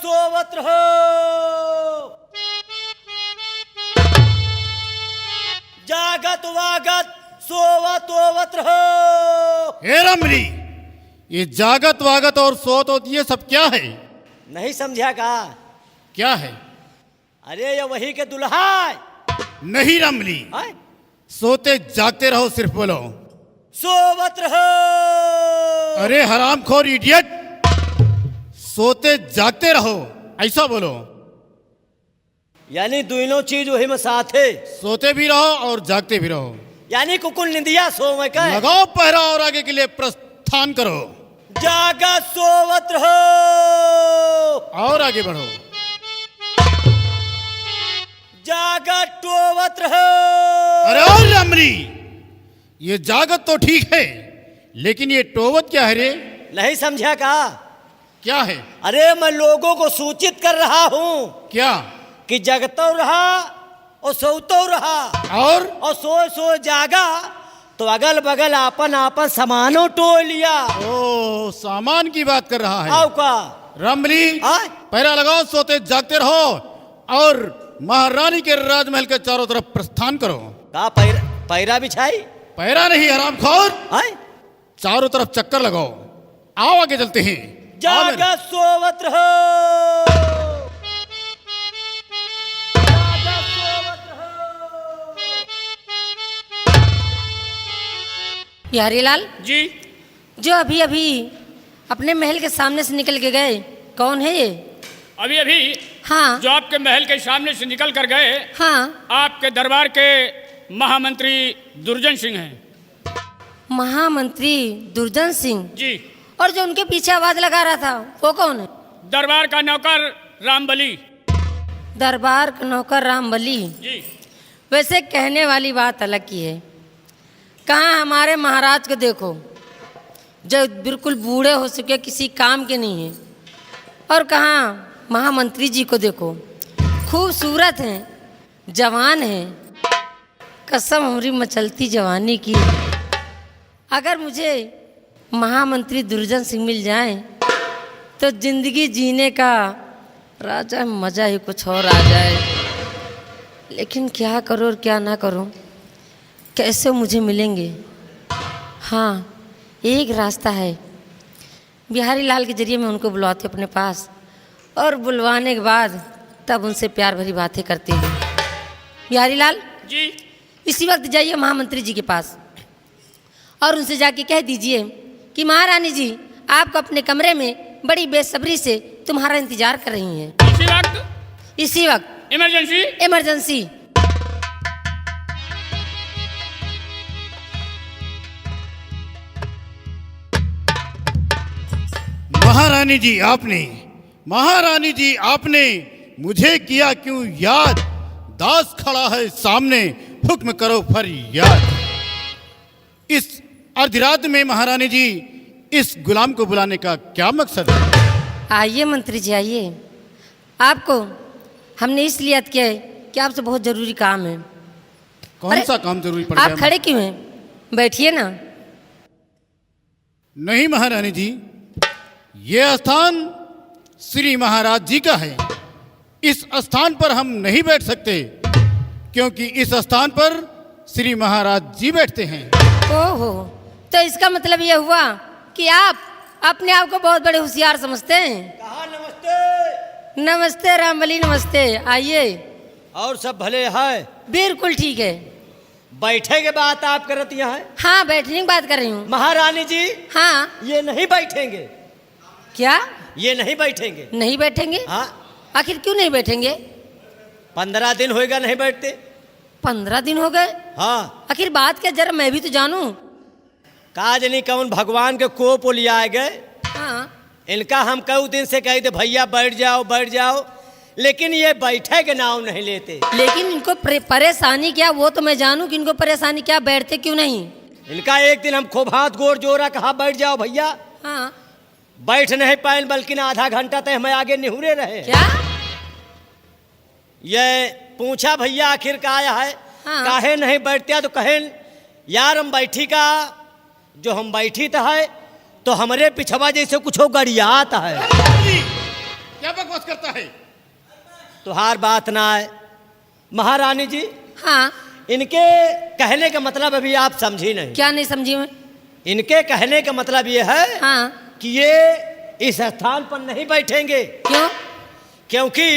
सोवत रहो। जागत वागत सोवत ओवत रहो। हे रमणी, ये जागत वागत और सोत होती ये सब क्या है? नहीं समझा का? क्या है? अरे ये वही के दुल्हा है। नहीं रमणी, हैं? सोते जागते रहो, सिर्फ बोलो। सोवत रहो। अरे हरामखोर इडियट, सोते जागते रहो ऐसा बोलो। यानी दोनों चीज वही में साथ है। सोते भी रहो और जागते भी रहो। यानी कुकुल निंदिया सो में का लगाओ पहरा और आगे के लिए प्रस्थान करो। जागा सोवत रहो। और आगे बढ़ो। जागा टोवत रहो। अरे और रमणी, ये जागत तो ठीक है, लेकिन ये टोवत क्या है रे? नहीं समझा का? क्या है? अरे मैं लोगों को सूचित कर रहा हूँ क्या? कि जगतो रहा और सोतो रहा और सो सो जागा तो अगल बगल आपन आपन सामानों टो लिया। ओ, सामान की बात कर रहा है। आओ का रमणी, आय? पहरा लगाओ, सोते जागते रहो और महारानी के राजमहल के चारों तरफ प्रस्थान करो। का पैरा बिछाई? पहरा नहीं हरामखोर, आय? चारों तरफ चक्कर लगाओ। आओ आगे चलते हैं। आओ मेरे। जागा सोवत रहो। जागा सोवत रहो। बिहारी लाल जी, जो अभी अभी अपने महल के सामने से निकल के गए, कौन है ये? अभी अभी हाँ जो आपके महल के सामने से निकल कर गए, हाँ, आपके दरबार के महामंत्री दुर्जन सिंह हैं। महामंत्री दुर्जन सिंह। जी, और जो उनके पीछे आवाज लगा रहा था वो कौन है? दरबार का नौकर रामबली। दरबार का नौकर रामबली। जी, वैसे कहने वाली बात अलग की है। कहाँ हमारे महाराज को देखो, जो बिल्कुल बूढ़े हो चुके, किसी काम के नहीं है, और कहाँ महामंत्री जी को देखो, खूबसूरत हैं, जवान हैं। कसम हमारी मचलती जवानी की। अगर मुझे महामंत्री दुर्जन सिंह मिल जाए तो जिंदगी जीने का राजा मज़ा ही कुछ और आ जाए। लेकिन क्या करूँ और क्या ना करूँ, कैसे मुझे मिलेंगे? हाँ, एक रास्ता है। बिहारी लाल के जरिए मैं उनको बुलाती अपने पास, और बुलवाने के बाद तब उनसे प्यार भरी बातें करते हैं। बिहारी लाल जी, इसी वक्त जाइए महामंत्री जी के पास और उनसे जाके कह दीजिए कि महारानी जी आपको अपने कमरे में बड़ी बेसब्री से तुम्हारा इंतजार कर रही हैं। इसी वक्त इमरजेंसी। इमरजेंसी। महारानी जी आपने मुझे किया क्यों याद? दास खड़ा है सामने, हुक्म करो फरियाद। इस अर्धरात में महारानी जी इस गुलाम को बुलाने का क्या मकसद है? आइए मंत्री जी, आइए। आपको हमने इसलिए याद किया है कि आपसे बहुत ज़रूरी काम है। कौन सा काम जरूरी पड़ आप गया? खड़े क्यों हैं? बैठिए ना। नहीं महारानी जी, ये स्थान श्री महाराज जी का है। इस स्थान पर हम नहीं बैठ सकते, क्योंकि इस स्थान पर श्री महाराज जी बैठते हैं। ओहो, तो इसका मतलब यह हुआ कि आप अपने आप को बहुत बड़े होशियार समझते हैं। कहा नमस्ते। नमस्ते रामबली, नमस्ते। आइए। और सब भले है? बिल्कुल ठीक है। बैठे के बात आप करत यहाँ है? हाँ, बैठने की बात कर रही हूँ। महारानी जी हाँ। ये नहीं बैठेंगे। क्या? ये नहीं बैठेंगे? नहीं बैठेंगे? हाँ। आखिर क्यों नहीं बैठेंगे? 15 दिन होएगा नहीं बैठते। 15 दिन हो गए? हाँ। आखिर बात क्या, जरा मैं भी तो जानूं। काज नहीं कौन भगवान के कोप लिया गए। हाँ। इनका हम कई दिन से कही थे भैया बैठ जाओ बैठ जाओ, लेकिन ये बैठे के नाम नहीं लेते। लेकिन इनको परेशानी क्या, वो तो मैं जानूं कि इनको परेशानी क्या, बैठते क्यों नहीं? इनका एक दिन हम खूब हाथ गोड़ जोड़ा, कहा बैठ जाओ भैया। हाँ। बैठ नहीं पाए, बल्कि आधा घंटा तक हमें आगे निहुरे रहे। क्या? ये पूछा भैया आखिर का आया है। हाँ। काहे नहीं बैठते? तो कहे यार हम बैठी का, जो हम बैठी तो है तो हमारे पिछवा जैसे कुछ गड़ियात है। क्या बकवास करता है? तुहार बात ना आए महारानी जी। हाँ, इनके कहने का मतलब अभी आप समझी नहीं। क्या नहीं समझी मैं? इनके कहने का मतलब ये है हाँ, कि ये इस स्थान पर नहीं बैठेंगे, क्यों? क्योंकि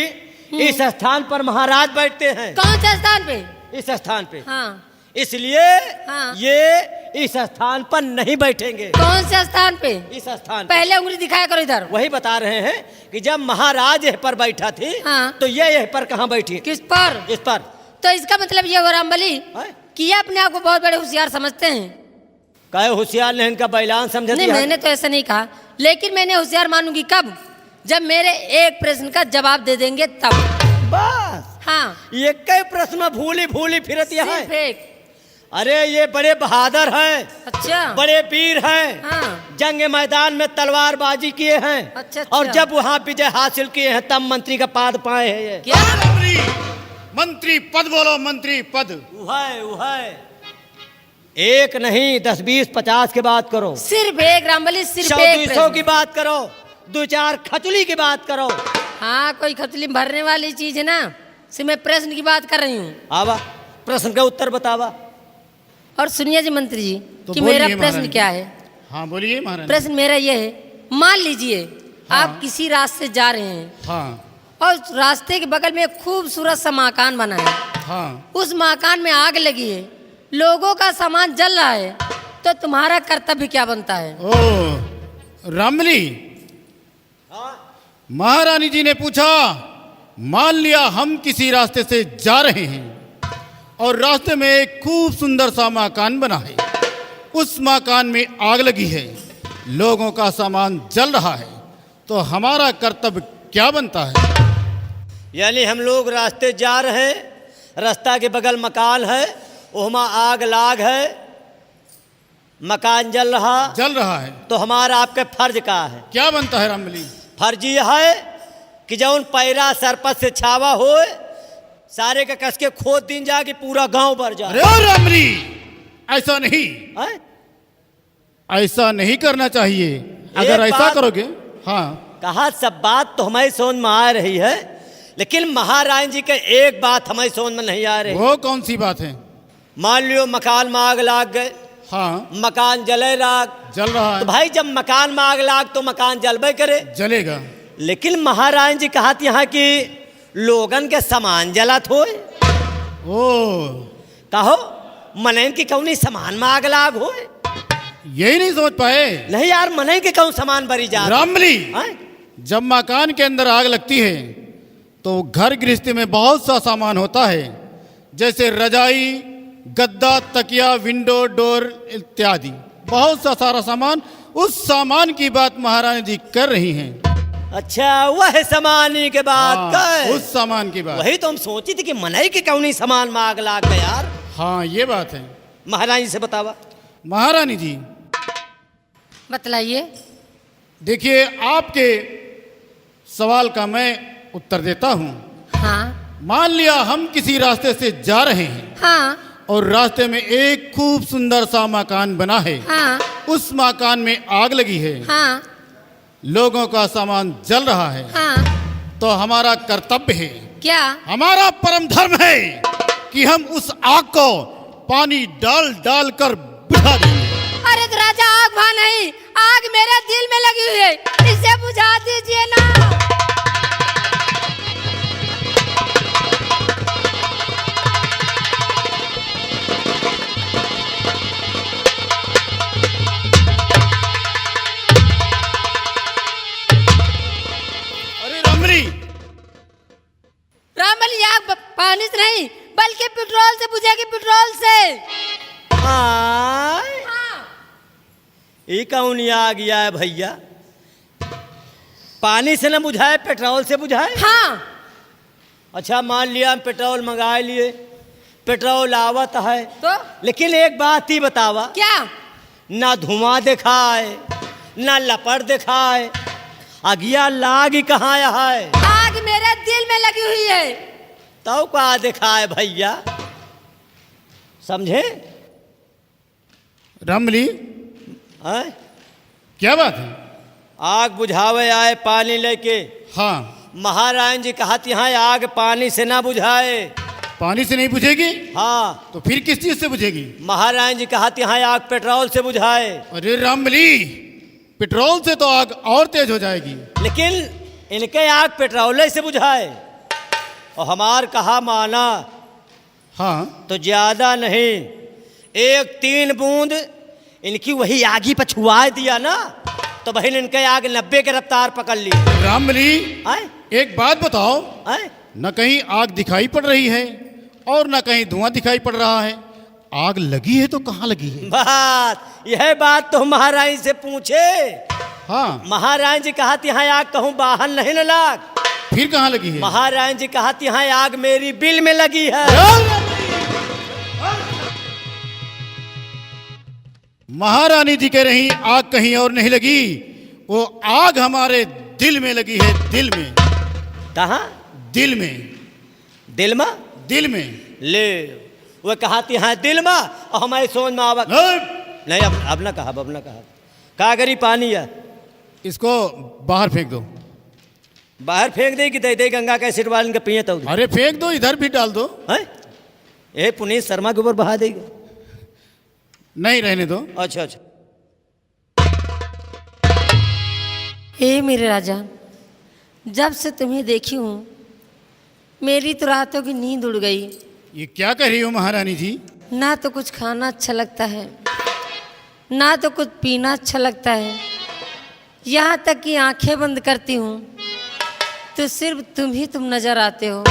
इस स्थान पर महाराज बैठते हैं। कौन से स्थान पे? इस स्थान पे, हाँ, इसलिए हाँ। ये इस स्थान पर नहीं बैठेंगे। कौन से स्थान पे? इस स्थान पे। पहले उंगली दिखाया करो इधर। वही बता रहे हैं कि जब महाराज यह पर बैठा थी, हाँ। तो ये यह पर कहाँ बैठी? किस पर? इस पर। तो इसका मतलब ये हो रामबली है? कि ये अपने आप को बहुत बड़े होशियार समझते हैं। कहे होशियार ने इनका बैलान समझ नहीं, दिया। मैंने तो ऐसा नहीं कहा, लेकिन मैंने होशियार मानूंगी कब? जब मेरे एक प्रश्न का जवाब दे देंगे तब। बस हाँ, ये कई प्रश्न भूली भूली फिरत है। सिर्फ एक। अरे ये बड़े बहादुर हैं, अच्छा, बड़े वीर हैं, हाँ, जंग मैदान में तलवारबाजी किए हैं। अच्छा। और जब वहाँ विजय हासिल किए हैं तब मंत्री का पद पाए हैं ये। क्या? मंत्री पद बोलो, मंत्री पद। उहै एक नहीं 10 20 50 की बात करो, सिर्फ एक रामबली, सिर्फ 100 एक 200 प्रश्न। की बात करो, 2-4 खचुली की बात करो। हाँ, कोई खतली में भरने वाली चीज है ना, सिर्फ मैं प्रश्न की बात कर रही हूँ। आवा प्रश्न का उत्तर बतावा। और सुनिए जी मंत्री जी तो कि मेरा बोलिए प्रश्न महारानी। क्या है। हाँ बोलिए महाराज। प्रश्न मेरा ये है, मान लीजिए हाँ। आप किसी रास्ते जा रहे हैं हाँ और उस रास्ते के बगल में एक खूबसूरत सा मकान बना है। हाँ। उस मकान में आग लगी है, लोगों का सामान जल रहा है, तो तुम्हारा कर्तव्य क्या बनता है? ओ रामली, महारानी जी ने पूछा, मान लिया हम किसी रास्ते से जा रहे हैं और रास्ते में एक खूब सुंदर सा मकान बना है, उस मकान में आग लगी है, लोगों का सामान जल रहा है, तो हमारा कर्तव्य क्या बनता है? यानी हम लोग रास्ते जा रहे हैं, रास्ता के बगल मकान है, वहाँ आग लाग है, मकान जल रहा है, तो हमारा आपके फर्ज का है? क्या बनता है रामली? फर्ज ये है कि जौन पैरा सरपत से छावा हो सारे का कस के खोद दिन जाके पूरा गांव भर जा। अरे ओ रामली, ऐसा नहीं, हैं? ऐसा नहीं करना चाहिए। अगर ऐसा बात- करोगे, हाँ कहा सब बात तो हमारी समझ में आ रही है, लेकिन महारानी जी के एक बात हमारी समझ में नहीं आ रही। वो कौन सी बात है? मान लियो मकान में आग लाग गए, हाँ मकान जले राग, जल रहा तो है, भाई जब मकान में आग लाग तो मकान जलबे करे। जलेगा। लेकिन महारानी जी कहत यहाँ की लोगन के सामान जलत हो, ओ कहो मनैन की कौनी सामान में आग लाग हो। यही नहीं सोच पाए नहीं यार, मनैन के कौन सामान भरी जा रामली। जब मकान के अंदर आग लगती है तो घर गृहस्थी में बहुत सा सामान होता है, जैसे रजाई, गद्दा, तकिया, विंडो, डोर इत्यादि, बहुत सा सारा सामान। उस सामान की बात महारानी जी कर रही हैं। अच्छा, वह सामान ही के बात हाँ, कर। उस सामान की बात। वही तो हम सोची थी कि मनई के कौनी सामान में आग लाग गया यार। हाँ ये बात है। महारानी से बतावा। महारानी जी बतलाइए। देखिए, आपके सवाल का मैं उत्तर देता हूँ। हाँ, मान लिया हम किसी रास्ते से जा रहे हैं हाँ, और रास्ते में एक खूब सुंदर सा मकान बना है, हाँ, उस मकान में आग लगी है, हाँ, लोगों का सामान जल रहा है, हाँ। तो हमारा कर्तव्य है, क्या? हमारा परम धर्म है कि हम उस आग को पानी डाल डाल कर बुझा देंगे। अरे तो राजा, आग वहाँ नहीं, आग मेरे दिल में लगी हुई है, इसे बुझा दीजिए ना। अरे रामली, रामबली, आग पानी से नहीं बल्कि पेट्रोल से बुझेगी, पेट्रोल से। आय, हाँ। ये कौन आ गया है भैया? पानी से न बुझाए, पेट्रोल से बुझाए? हाँ। अच्छा, मान लिया हम पेट्रोल मंगा लिए, पेट्रोल आवत है, तो लेकिन एक बात ही बतावा, क्या? ना धुआं दिखाए ना लपट दिखाए, अगिया लाग ही कहाँ है? आग मेरे दिल में लगी हुई है। तो क्या दिखाए भैया, समझे? रामली हैं? क्या बात है? आग बुझावे आए पानी लेके, हाँ महारानी जी कहा यहाँ आग पानी से ना बुझाए। पानी से नहीं बुझेगी हाँ, तो फिर किस चीज से बुझेगी? महारानी जी कहा यहाँ आग पेट्रोल से बुझाए। अरे रामबली, पेट्रोल से तो आग और तेज हो जाएगी। लेकिन इनके आग पेट्रोल से बुझाए और हमार कहा माना हाँ, तो ज्यादा नहीं, 1-3 बूंद इनकी वही आगी पर छुआ दिया ना तो बहन इनके आग 90 के रफ्तार पकड़ ली। रामबली, आए एक बात बताओ, आए न कहीं आग दिखाई पड़ रही है और न कहीं धुआं दिखाई पड़ रहा है। आग लगी है तो कहाँ लगी है? यह बात तो महारानी से पूछे। हाँ, महारानी जी कहा यहाँ आग कहूँ बाहर नहीं न लाग। फिर कहाँ लगी है? महारानी जी कहा यहाँ आग मेरी बिल में लगी है। महारानी जी कह रही आग कहीं और नहीं लगी, वो आग हमारे दिल में लगी है। दिल में? कहाँ? दिल में। दिल में? दिल में ले वो कहा यहाँ दिल में और हमारे सोच में आवा नहीं। अब ना कहा, अब ना कहा। का करी पानी है इसको बाहर फेंक दो। बाहर फेंक दे कि दे दे गंगा का एसिड वाले का पिए तो अरे फेंक दो, इधर भी डाल दो। है ये पुनीत शर्मा के ऊपर बहा देगा? नहीं, रहने दो। अच्छा अच्छा। हे मेरे राजा, जब से तुम्हें देखी हूँ मेरी तो रातों की नींद उड़ गई। ये क्या कह रही हो महारानी जी? ना तो कुछ खाना अच्छा लगता है, ना तो कुछ पीना अच्छा लगता है। यहाँ तक कि आंखें बंद करती हूँ तो सिर्फ तुम नजर आते हो।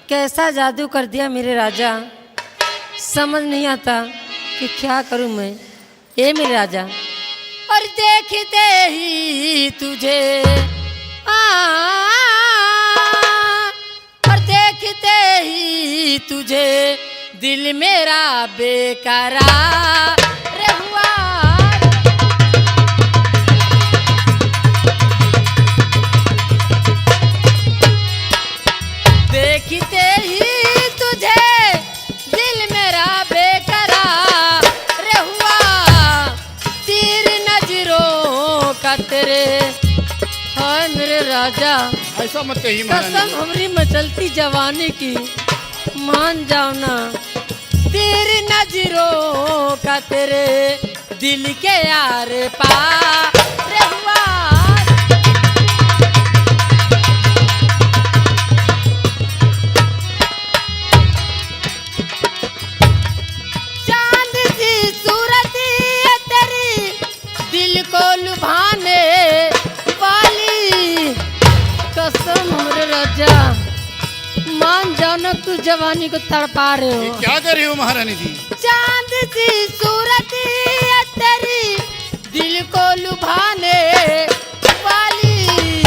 कैसा जादू कर दिया मेरे राजा, समझ नहीं आता कि क्या करूँ मैं। ए मेरे राजा, और देखते ही तुझे और देखते ही तुझे दिल मेरा बेकरार हुआ। देखते ही तुझे दिल मेरा बेकरार हुआ। तीर नजरों का तेरे, हाय मेरे राजा, ऐसा मत कहिए महारानी। कसम हमारी मचलती जवानी की, मान जाओ ना। तेरी नजरों का तेरे दिल के यार पार हुआ। चांद सी सूरत है तेरी दिल को लुभाने वाली, कसम हमरे राजा, मान जाओ ना, तू जवानी को तड़पा रहे ये हो। क्या कर रही हो महारानी जी? चांद सी सूरत है तेरी दिल को लुभाने वाली,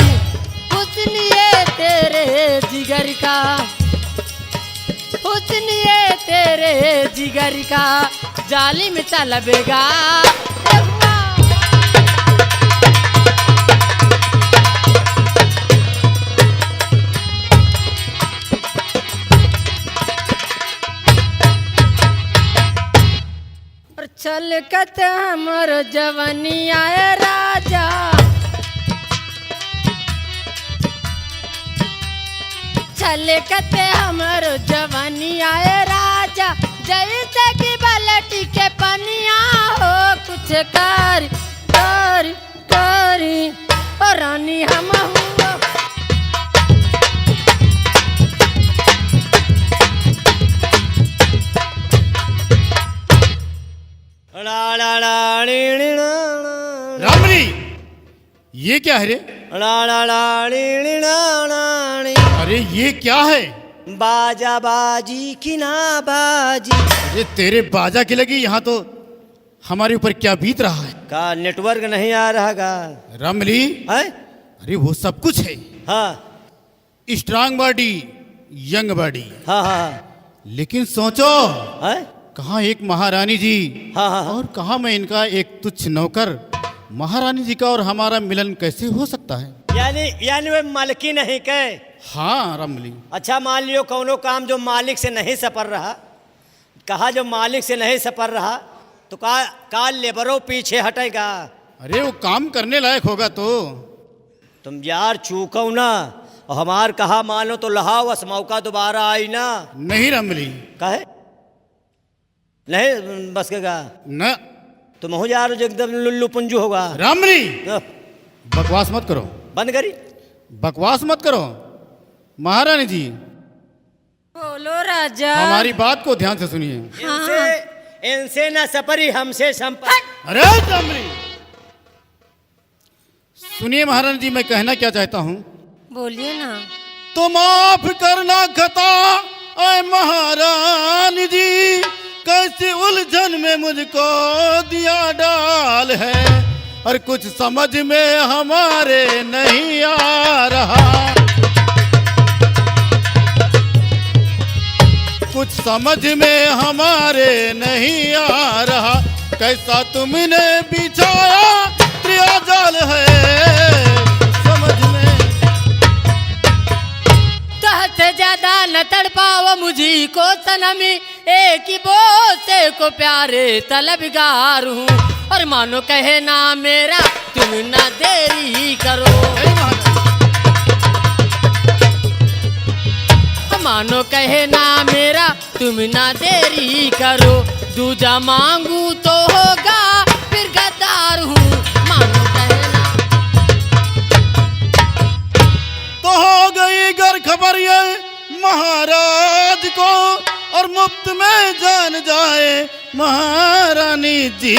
हुस्न ये तेरे जिगर का, हुस्न ये तेरे जिगर का जालिम तलबेगा। चलकत हमर जवनी आए राजा, छलकत हमर जवनी आए राजा, जैसे कि बलटी के पनिया हो। कुछ कर कर करी और रानी हम हुआ। रामबली, ये क्या है रे? अरे ये क्या है? बाजा बाजी कि ना बाजी। अरे तेरे बाजा की लगी, यहाँ तो हमारे ऊपर क्या बीत रहा है? का नेटवर्क नहीं आ रहा का? रामबली, है? अरे वो सब कुछ है, हाँ स्ट्रांग बॉडी, यंग बॉडी, हाँ हाँ लेकिन सोचो है? कहाँ एक महारानी जी हाँ, हाँ, हाँ। और कहाँ मैं इनका एक तुच्छ नौकर। महारानी जी का और हमारा मिलन कैसे हो सकता है? यानी वे मालिकी नहीं के? हाँ रामबली। अच्छा मान लियो कौनो काम जो मालिक से नहीं सपर रहा, कहा जो मालिक से नहीं सपर रहा तो का लेबरों पीछे हटेगा? अरे वो काम करने लायक होगा तुम यार चूको ना, और हमार कहा मानो तो लहाओ, बस मौका दोबारा आई ना। नहीं रामबली, कहे नहीं बस के कहा न तुम हो यार एकदम लुल्लू पुंजू होगा। रामबली, अह, बकवास मत करो, बंद करी। बकवास मत करो। महारानी जी, बोलो राजा। हमारी बात को ध्यान से सुनिए। इनसे न सपरी हमसे संपर्क। अरे रामबली, सुनिए महारानी जी, मैं कहना क्या चाहता हूँ। बोलिए ना। तो माफ करना खता ऐ महारानी जी, कैसी उलझन में मुझको दिया डाल है, और कुछ समझ में हमारे नहीं आ रहा, कुछ समझ में हमारे नहीं आ रहा, कैसा तुमने बिछाया त्रिया जाल है, समझ में। तहत ज्यादा न तड़पाओ मुझी को सनमी, एक ही बोसे को प्यारे तलबगार हूँ, और मानो कहे ना मेरा तुम ना देरी करो, मानो कहे ना मेरा तुम ना देरी करो, दूजा मांगू तो होगा फिर गद्दार हूँ, मानो कहे ना। तो हो गई घर खबर ये महाराज को, और मुफ्त में जान जाए महारानी जी,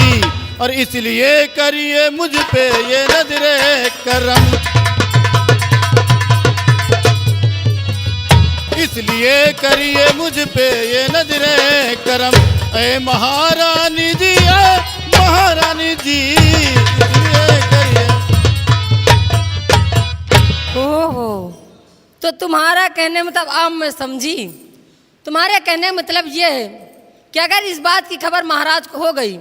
और इसलिए करिए मुझ पे ये नजरे करम, इसलिए करिए मुझ पे ये नजरे करम, ऐ महारानी जी, ऐ महारानी जी, इसलिए करिए। ओहो, तो तुम्हारा कहने मतलब अब मैं समझी, तुम्हारे कहने का मतलब ये है कि अगर इस बात की खबर महाराज को हो गई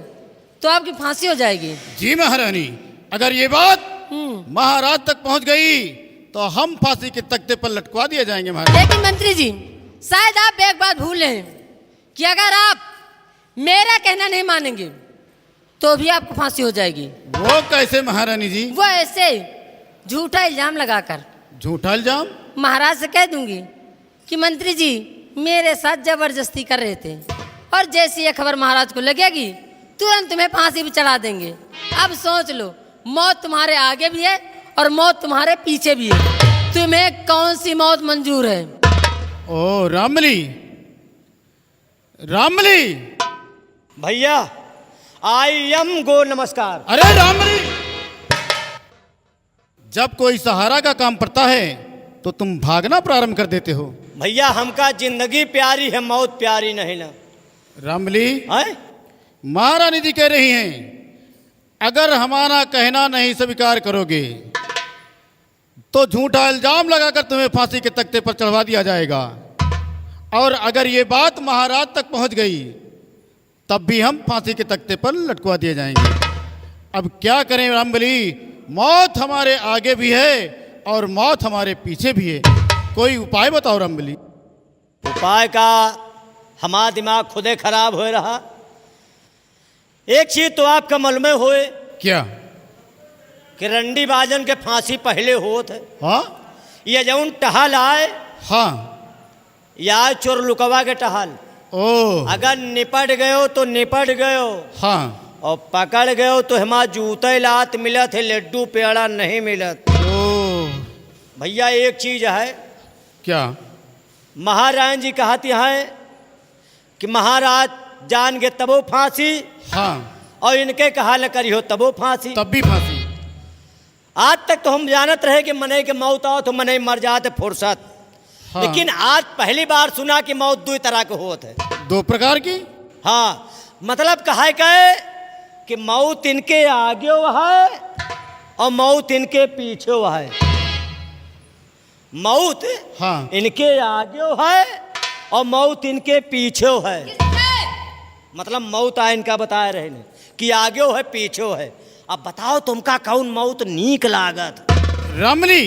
तो आपकी फांसी हो जाएगी। जी महारानी, अगर ये बात महाराज तक पहुंच गई तो हम फांसी के तख्ते पर लटकवा दिए जाएंगे महाराज। लेकिन मंत्री जी, शायद आप एक बात भूल रहे हैं कि अगर आप मेरा कहना नहीं मानेंगे तो भी आपको फांसी हो जाएगी। वो कैसे महारानी जी? वो ऐसे झूठा इल्जाम लगाकर। झूठा इल्जाम? महाराज से कह दूंगी कि मंत्री जी मेरे साथ जबरदस्ती कर रहे थे, और जैसी ये खबर महाराज को लगेगी तुरंत तुम्हें फांसी भी चढ़ा देंगे। अब सोच लो, मौत तुम्हारे आगे भी है और मौत तुम्हारे पीछे भी है, तुम्हें कौन सी मौत मंजूर है? ओ रामबली, रामबली, भैया आई एम गो नमस्कार। अरे रामबली, जब कोई सहारा का काम पड़ता है तो तुम भागना प्रारंभ कर देते हो। भैया हमका जिंदगी प्यारी है, मौत प्यारी नहीं ना। रामबली, है महारानी जी कह रही हैं, अगर हमारा कहना नहीं स्वीकार करोगे तो झूठा इल्जाम लगाकर तुम्हें फांसी के तख्ते पर चढ़वा दिया जाएगा, और अगर ये बात महाराज तक पहुंच गई तब भी हम फांसी के तख्ते पर लटकवा दिए जाएंगे। अब क्या करें रामबली, मौत हमारे आगे भी है और मौत हमारे पीछे भी है, कोई उपाय बताओ रामबली। उपाय का हमारा दिमाग खुदे खराब हो रहा। एक चीज तो आपका मन में होए क्या? कि रंडी बाजन के फांसी पहले होत है। हाँ ये जौन टहल आए हाँ, या चोर लुकवा के टहल, ओ अगर निपट गयो तो निपट गयो, हाँ, और पकड़ गयो तो हमारा जूते लात मिलत है, लड्डू पेड़ा नहीं मिलत। ओ भैया एक चीज है, क्या? महाराज जी कहती हैं कि महाराज जान के तबो फांसी, हाँ, और इनके कहा न करियो तबो फांसी। तब भी फांसी। आज तक तो हम जानत रहे कि मने के मौत आओ तो मने मर जाते फुर्सत, हाँ। लेकिन आज पहली बार सुना कि मौत दो तरह के होत है। दो प्रकार की? हाँ, मतलब कहा कहे कि मौत इनके आगे है और मौत इनके पीछे है। मौत हाँ, इनके आगे है और मौत इनके पीछे है। मतलब मौत आ इनका बता रहे ने कि आगे है पीछे है। अब बताओ तुमका कौन मौत नीक लागत? रामबली,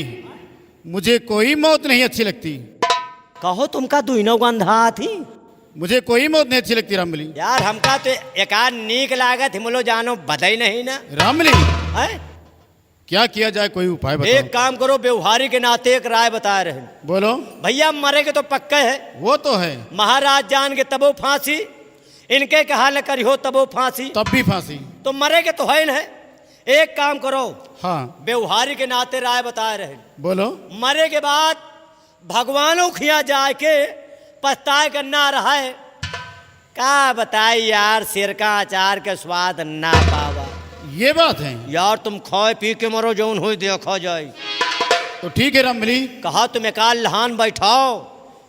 मुझे कोई मौत नहीं अच्छी लगती। कहो तुमका दुइनो गंधा थी। मुझे कोई मौत नहीं अच्छी लगती रामबली। यार हमका तो एकाध नीक लागत हिमलो जानो बधाई नहीं ना रामबली, है। क्या किया जाए, कोई उपाय बताओ। एक काम करो, व्यवहारिक के नाते एक राय बता रहे हैं। बोलो। भैया मरेंगे तो पक्का है, वो तो है, महाराज जान के तबो फांसी, इनके कहा न करियो तबो फांसी, तब भी फांसी। तो मरेंगे तो है न। एक काम करो, हाँ व्यवहारिक के नाते राय बता रहे हैं। बोलो। मरे के बाद भगवानों खिया जाए के पछताए करना रहा है। का बताई यार, सिर का अचार के स्वाद ना पावा। ये बात है यार तुम खाए पी के मरो, जौन हुई देखा जाए। तो ठीक है रामबली, कहा तुम एकाल लहान बैठाओ,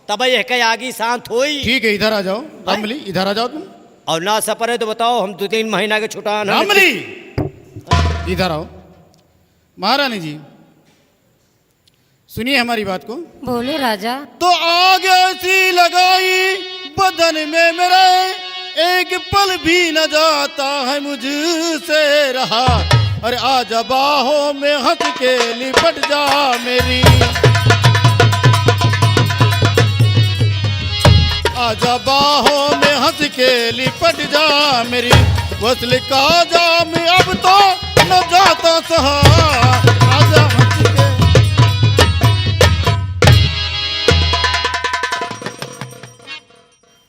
तब यह के आगी शांत हुई। ठीक है, इधर आ जाओ रामबली, इधर आ जाओ तुम। और ना सपरे तो बताओ, हम 2-3 महीना के छुटान हैं। रामबली इधर आओ। महारानी जी सुनिए हमारी बात को। बोलो राजा। तो आग ऐसी लगाई बदन में मेरे, एक पल भी न जाता है मुझसे रहा। अरे आजा बाहों में हंस के लिपट जा मेरी, आजा बाहों में हंस के लिपट जा मेरी। वसल का जाम अब तो न जाता सहा, आजा हंस के।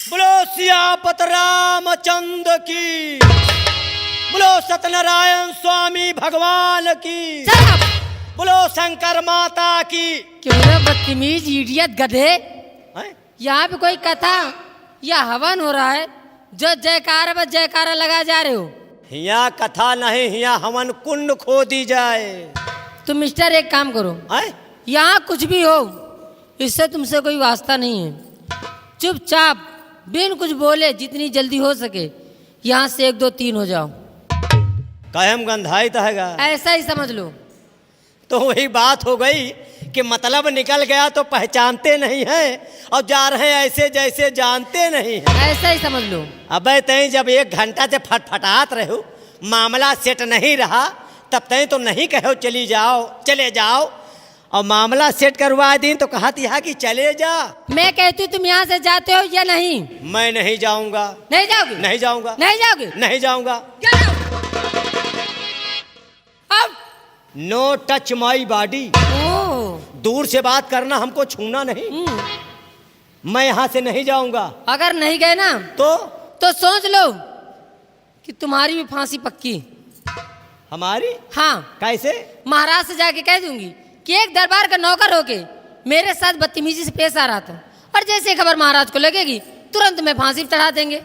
बोलो सियापत रामचंद्र की, बोलो सत्यनारायण स्वामी भगवान की, बोलो शंकर माता की। क्यों रे बदतमीज इडियत गधे, हैं? यहाँ पे कोई कथा या हवन हो रहा है जो जयकारा बस जयकारा लगा जा रहे हो। हिया कथा नहीं, हिया हवन कुंड खो दी जाए। तुम मिस्टर एक काम करो, हैं? यहाँ कुछ भी हो इससे तुमसे कोई वास्ता नहीं है। चुपचाप बिन कुछ बोले जितनी जल्दी हो सके यहाँ से 1 2 3 हो जाओ। कहम गंधाई तहगा। ऐसा ही समझ लो। तो वही बात हो गई कि मतलब निकल गया तो पहचानते नहीं हैं, और जा रहे हैं ऐसे जैसे जानते नहीं हैं। ऐसा ही समझ लो। अबे तय जब 1 घंटा से फटफटात रहो, मामला सेट नहीं रहा, तब तय तो नहीं कहो चली जाओ चले जाओ, और मामला सेट करवा दी तो कहा था कि चले जा। मैं कहती हूँ तुम यहाँ से जाते हो या नहीं? मैं नहीं जाऊंगा। नहीं जाओगे? नहीं जाऊंगा। नहीं जाओगे? नहीं जाऊंगा। अब नो टच माई बॉडी। ओह, दूर से बात करना, हमको छूना नहीं। मैं यहाँ से नहीं जाऊंगा। अगर नहीं गए ना तो सोच लो कि तुम्हारी भी फांसी पक्की। हमारी? हाँ। कैसे? महाराज से जाके कह दूंगी कि एक दरबार का नौकर होके मेरे साथ बदतमीजी से पेश आ रहा था, और जैसे खबर महाराज को लगेगी तुरंत में फांसी चढ़ा देंगे।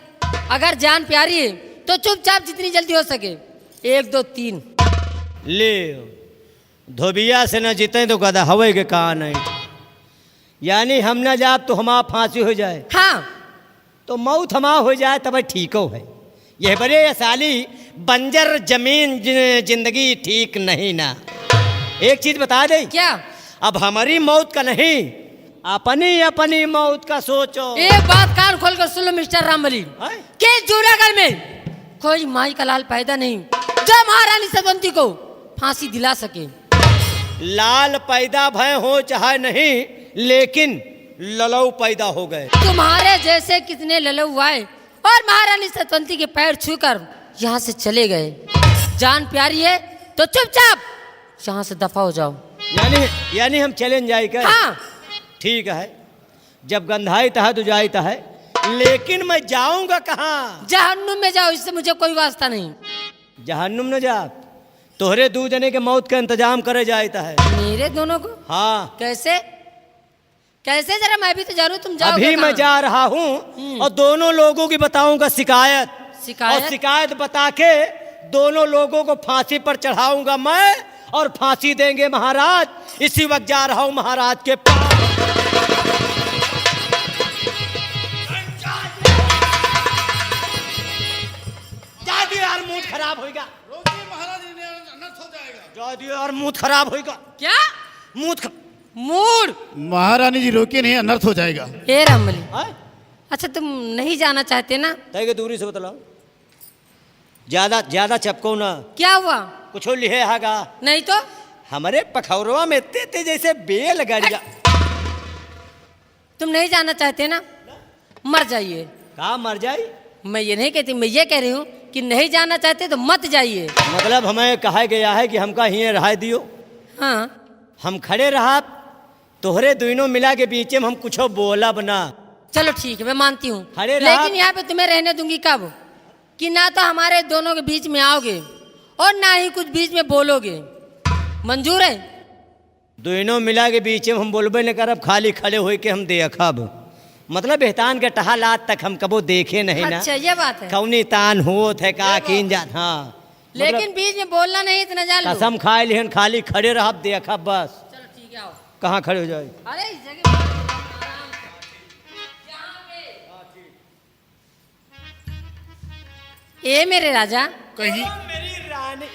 अगर जान प्यारी है तो चुपचाप जितनी जल्दी हो सके 1 2 3। ले धोबिया से न जीते तो गधा हवे के कहा नहीं, यानी हम न जाब तो हमारा फांसी हो जाए। हाँ, तो मौत हमारा हो जाए तब ठीक है। यह बड़े साली बंजर जमीन जिंदगी ठीक नहीं ना। एक चीज बता दे। क्या? अब हमारी मौत का नहीं, अपनी अपनी मौत का सोचो। एक बात कान खोल कर सुन लो मिस्टर रामबली, हैं? कि जूनागढ़ में कोई माई का लाल पैदा नहीं जो महारानी सतवंती को फांसी दिला सके। लाल पैदा भय हो चाहे नहीं, लेकिन ललऊ पैदा हो गए। तुम्हारे जैसे कितने ललऊ आए और महारानी सतवंती के पैर छूकर यहाँ से चले गए। जान प्यारी है तो चुपचाप यहाँ से दफा हो जाओ। यानी हम चैलेंज जाए क्या? हाँ। ठीक है, जब गंधाई तहा तो जाई है, लेकिन मैं जाऊंगा कहाँ? जहन्नुम में जाओ, इससे मुझे कोई वास्ता नहीं। जहन्नुम न जा, तोहरे 2 जने के मौत का इंतजाम करे जाता है। मेरे दोनों को? हाँ। कैसे कैसे? जरा मैं भी तो जानूं तुम जाओगे अभी मैं कहाँ? जा रहा हूँ और दोनों लोगों की बताऊंगा शिकायत। और शिकायत बता के दोनों लोगों को फांसी पर चढ़ाऊंगा मैं, और फांसी देंगे महाराज। इसी वक्त जा रहा हूँ महाराज के पास। यार मूड खराब होगा। यार मूड खराब होगा। क्या मूड महारानी जी रोके नहीं, अनर्थ हो जाएगा। ए रामबली, अच्छा तुम नहीं जाना चाहते ना? तय दूरी से बतलाओ, ज्यादा चपको ना। क्या हुआ? कुछ लिहे हागा नहीं तो हमारे पखौरवा में ते जैसे बेल गड़िया। तुम नहीं जाना चाहते ना? मर जाइए। कहा मर जाई? मैं ये नहीं कहती, मैं ये कह रही हूँ कि नहीं जाना चाहते तो मत जाइए। मतलब हमें कहा गया है कि हमका हिये रहा दियो, हाँ हम खड़े रहा, तोहरे दोनों मिला के बीच में हम कुछ बोला बना। चलो ठीक है, मैं मानती हूँ, खड़े रहा। लेकिन यहाँ पे तुम्हें रहने दूंगी कब कि ना तो हमारे दोनों के बीच में आओगे और ना ही कुछ बीच में बोलोगे। मंजूर है? दोनों मिला के बीच में हम बोलबे न करब, खाली खड़े होके के हम देखब। मतलब बेहतान के टहल आज तक हम कबो देखे नहीं ना। अच्छा ये बात है। कौनी तान होत है का कीन जात। हाँ लेकिन बीच में बोलना नहीं, इतना जान लो। कसम खाए लिहन, खाली खड़े रहब देखब बस। चलो ठीक है, आओ। कहाँ खड़े हो जाए? अरे इस जगह पे आराम से। यहाँ पे। ए मेरे राजा, कहीं मेरी रानी।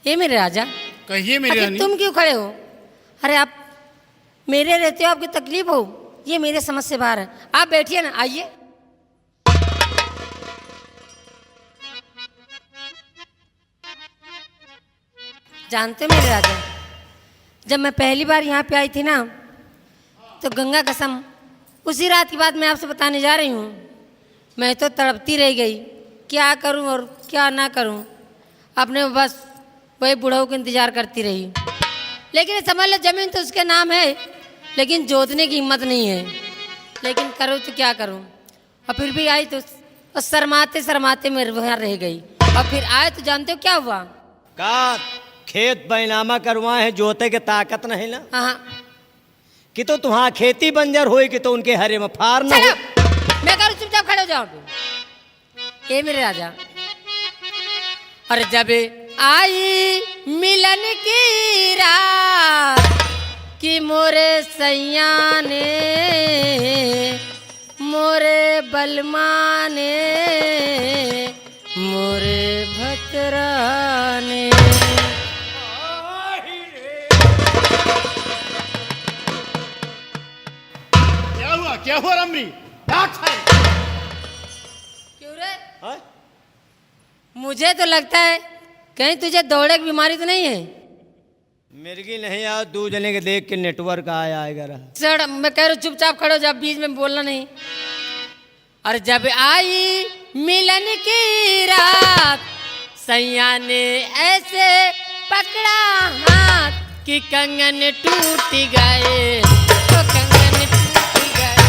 ए मेरे राजा, कहिए मेरी आखिर रानी। तुम क्यों खड़े हो? अरे आप मेरे रहते हो, आपकी तकलीफ हो, ये मेरे समझ से बाहर है। आप बैठिए ना, आइए। जानते हो मेरे राजा, जब मैं पहली बार यहाँ पे आई थी ना, तो गंगा कसम उसी रात की बात मैं आपसे बताने जा रही हूँ। मैं तो तड़पती रह गई, क्या करूँ और क्या ना करूँ। अपने बस वही बुढ़ऊ को इंतजार करती रही। लेकिन समझ लो जमीन तो उसके नाम है, लेकिन जोतने की हिम्मत नहीं है। लेकिन करूँ तो क्या करूँ। और फिर भी आई तो शर्माते शर्माते मैं वहाँ रह गई। और फिर आए तो जानते हो क्या हुआ? का खेत बैनामा करवाए हैं, जोते के ताकत नहीं ना हाँ कि तो तुम्हारा खेती बंजर होए कि तो उनके हरे में फार न हो। मैं करूँ, चुपचाप खड़े हो जाओ। ये मेरे राजा, और जब आई मिलन की रात कि मोरे सैया ने, मोरे बलमा ने, मोरे भतरा ने। क्या हुआ रमरी? क्यों रे? हाँ? मुझे तो लगता है कहीं तुझे दौड़े की बीमारी तो नहीं है। मिर्गी नहीं आओ, दो जने के देख के नेटवर्क आएगा रहा। सर मैं कह रहा हूँ चुपचाप खड़ो, जब बीच में बोलना नहीं। और जब आई मिलन की रात सैया ने ऐसे पकड़ा हाथ कि कंगन टूट गए, तो कंगन टूट गए।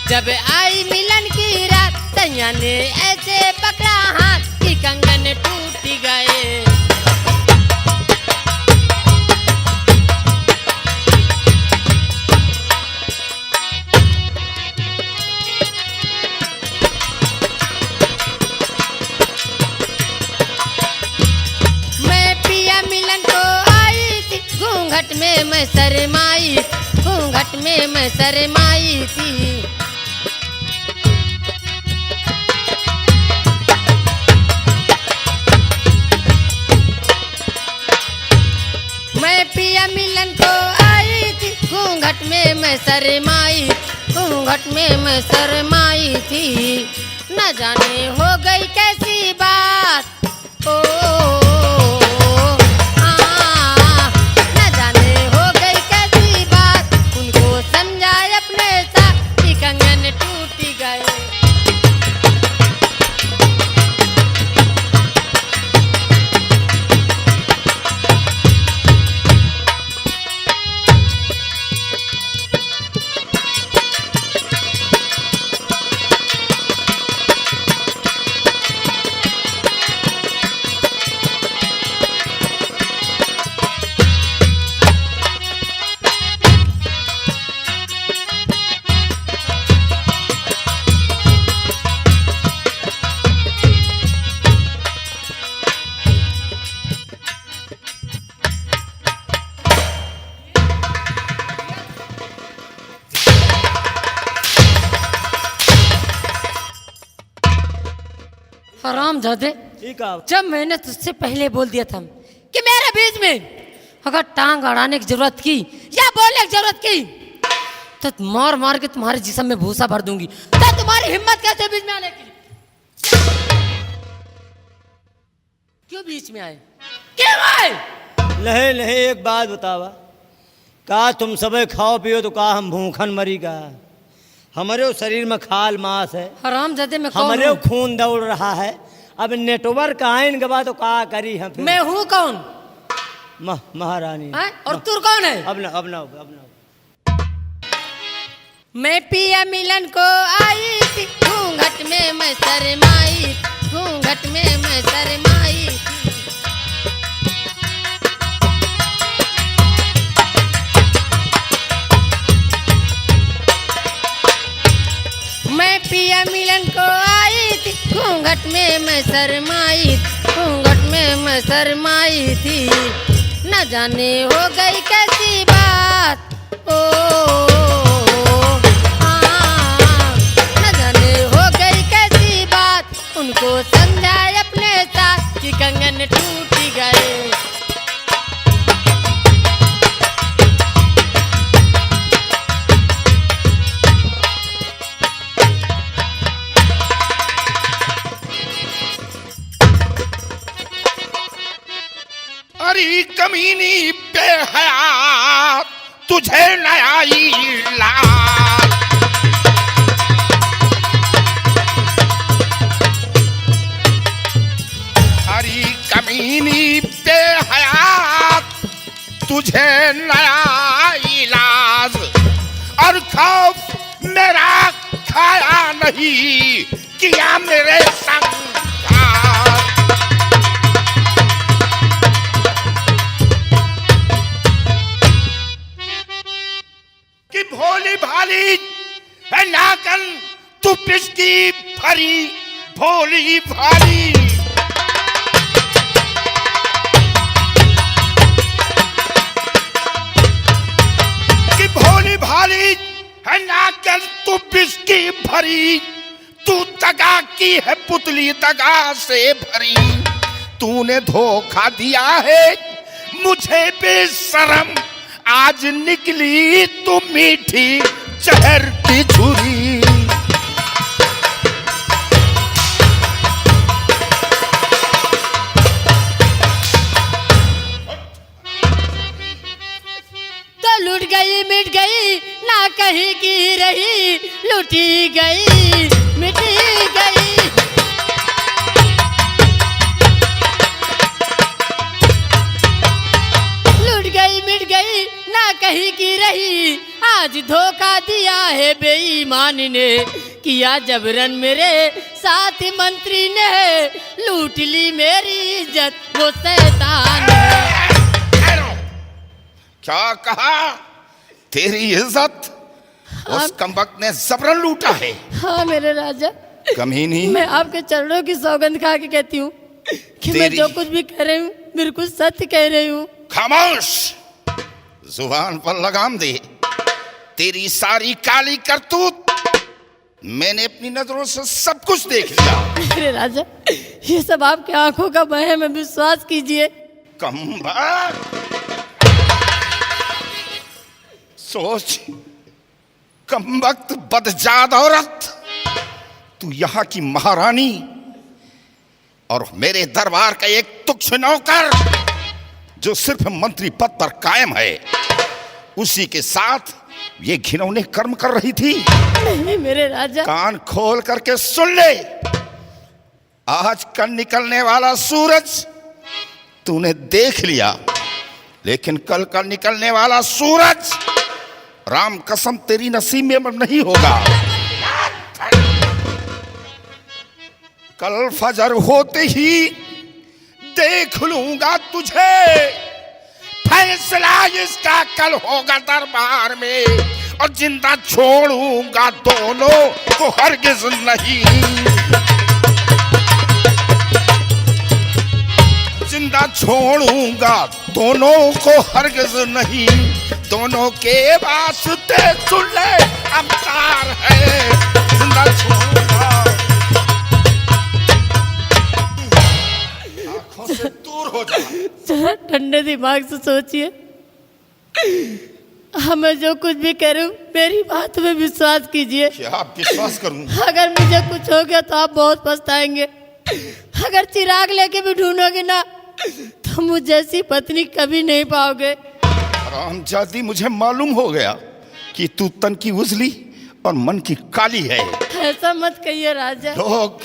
जब आई मिलन की रात सैया ने ऐसे पकड़ा हाथ कि कंगन टूट गए। मैं पिया मिलन को आई थी, घूंघट में मैं शर्माई, घूंघट में मैं शर्माई थी। मैं पिया मिलन को आई थी, घूंघट में मैं शर्माई, घूंघट में मैं शर्माई थी। न जाने हो गई कैसी बात, ओ न जाने हो गई कैसी बात, उनको समझाए अपने साथ कि कंगन टूट गए। हराम जादे, ठीक है। जब मैंने तुझसे पहले बोल दिया था कि मेरे बीच में अगर टांग अड़ाने की जरूरत की या बोलने की जरूरत की तो मार मार के तुम्हारे जिस्म में भूसा भर दूंगी। तो तुम्हारी हिम्मत कैसे बीच में आने की? क्यों बीच में आए? क्यों आए? नहीं नहीं, एक बात बतावा, का तुम सबे खाओ पियो तो का हम भूखन मरी का? हमारे शरीर में खाल मांस है, हरामजादे में कौन हमारे हूँ? खून दौड़ रहा है। अब नेटवर्क आइन गवा तो का करी हम फिर? मैं हूँ कौन? महारानी। हैं? और तू कौन है? अब ना। मैं पिया मिलन को आई थी, घूंघट में मैं शर्माई, घूंघट में मैं शर्माई थी। मैं पिया मिलन को आई थी, घूंघट में मैं शर्माई, घूंघट में मैं शर्माई थी। न जाने हो गई कैसी बात, ओ न जाने हो गई कैसी बात, उनको समझाए अपने साथ कि कंगन टूट गए। अरे कमीनी बेहया, तुझे न आई लाज। अरे कमीनी बेहया, तुझे न आई लाज। और खौफ मेरा खाया नहीं, किया मेरे संग घात। कि भोली भाली है नाकन, तू पिसकी भरी भोली भाली। कि भोली भाली है नाकन, तू पिसकी भरी। तू दगा की है पुतली दगा से भरी। तूने धोखा दिया है मुझे बेशरम, आज निकली तू मीठी जहर की छुरी। तो लूट गई मिट गई ना कहीं की रही, लूटी गई मिटी गई। लूट गई मिट गई ना कहीं की रही, आज धोखा दिया है बेईमान ने, किया जबरन मेरे साथ मंत्री ने, लूट ली मेरी इज्जत वो शैतान है। क्या कहा? तेरी इज्जत उस कमबख्त ने जबरन लूटा है। हाँ मेरे राजा, कमीनी, मैं आपके चरणों की सौगंध खा के कहती हूँ कि मैं जो कुछ भी कह रही हूँ बिल्कुल सत्य कह रही हूँ। खामोश, जुबान पर लगाम दे। तेरी सारी काली करतूत मैंने अपनी नजरों से सब कुछ देख लिया। मेरे राजा, ये सब आपकी आंखों का वहम है, विश्वास कीजिए। कमबख्त, सोच, कमबख्त बदजात औरत, तू यहाँ की महारानी और मेरे दरबार का एक तुच्छ नौकर जो सिर्फ मंत्री पद पर कायम है, उसी के साथ ये घिनौने कर्म कर रही थी। नहीं मेरे राजा। कान खोल करके सुन ले, आज कल निकलने वाला सूरज तूने देख लिया, लेकिन कल कल निकलने वाला सूरज राम कसम तेरी नसीब में नहीं होगा। कल फजर होते ही देख लूंगा तुझे, फैसला इसका कल होगा दरबार में, और जिंदा छोड़ूंगा दोनों को हरगिज नहीं। जिंदा छोड़ूंगा दोनों को हरगिज नहीं, दोनों के वास्ते सुन ले अवतार है। जिंदा छोड़ूंगा, आंखों से दूर हो जा। जरा ठंडे दिमाग से सोचिए, मैं जो कुछ भी करूं मेरी बात में विश्वास कीजिए। क्या विश्वास करूं? अगर मुझे कुछ हो गया तो आप बहुत पछताएंगे। अगर चिराग लेके भी ढूंढोगे ना तो मुझ जैसी पत्नी कभी नहीं पाओगे। हरामजादी, मुझे मालूम हो गया कि तू तन की उजली और मन की काली है। ऐसा मत कहिए राजा। लोग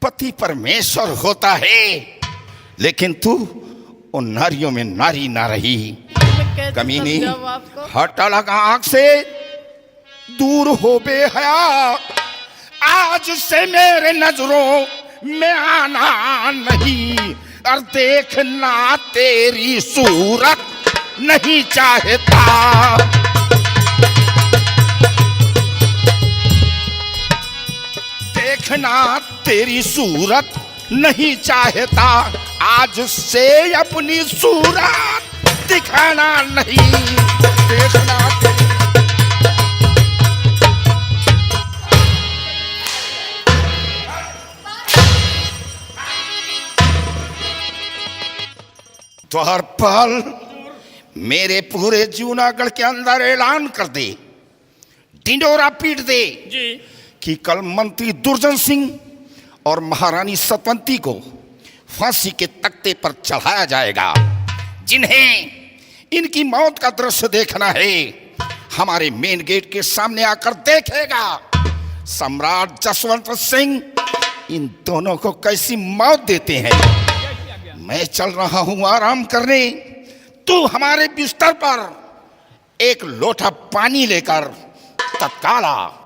पति परमेश्वर होता है, लेकिन तू उन नारियों में नारी ना रही। मैं कैसे कमीनी, समझाऊं आपको? हटा लगा आंख से, दूर हो बेहया। आज से मेरे नजरों में आना नहीं, और देखना तेरी सूरत नहीं चाहता। देखना तेरी सूरत नहीं चाहता। आज से अपनी सूरत दिखाना नहीं, देखना तेरी। द्वारपाल, मेरे पूरे जूनागढ़ के अंदर ऐलान कर दे, ढिंडोरा पीट दे जी। कि कल मंत्री दुर्जन सिंह और महारानी सतवंती को फांसी के तख्ते पर चढ़ाया जाएगा। जिन्हें इनकी मौत का दृश्य देखना है, हमारे मेन गेट के सामने आकर देखेगा। सम्राट जसवंत सिंह इन दोनों को कैसी मौत देते हैं। मैं चल रहा हूं आराम करने, तू हमारे बिस्तर पर एक लोटा पानी लेकर तत्काल आ।